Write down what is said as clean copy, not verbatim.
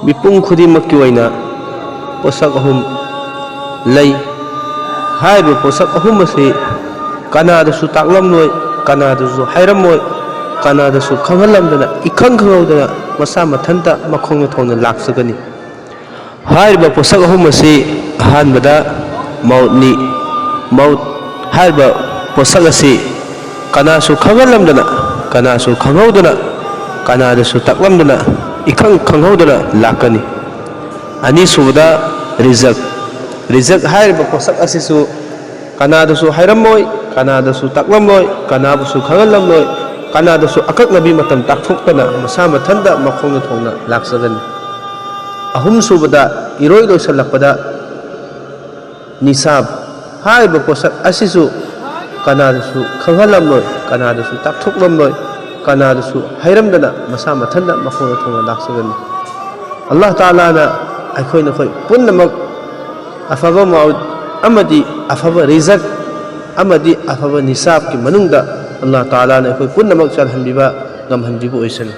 मिपुंग खुदिमक की वैना पोसक अहुम लई हाइब पोसक अहुम असी कनादसु ताकलमलोय कनादसु हाइरमोय कनादसु खंगलमदना इखंग खंगौदना मसा मथंता मखोंग थोंना लाक्सगनी हाइब पोसक अहुम असी अहानबदा मौतनी मौत हाइब पोसक असी कनासु खंगलमदना कनासु खंगौदना कनादसु ताकलमदना इखंग खंगौदना लाकनी अनीसुबदा रिजक रिजक हाइब पोसक असिसु कनादसु हाइरमोय कनादसु ताकलमलोय कनाबसु खंगलमलोय कनादसु अकक्नबी मतम ताकथोक्तना मसा मथंदा मखोंग थोंना लाक्सगनी अहुम सुबदा इरोय लोइसलपदा निसाब हाइब पोसक असिसु कनादसु खंगलमलोय कनादसु ताकथोक्लमलोय कनादसु हाइरमदना मसा मथंदा मखोंग थोंना लाक्सगनी अल्लाह ताला ना अखोय नखोय पुन्नमक अफब मौत अमदी अफब रिजक अमदी अफब निसाब की मनुंगदा अल्लाह ताला ने अखोय पुन्नमक चलहनबिबा गमहनबिबु ओइसनी।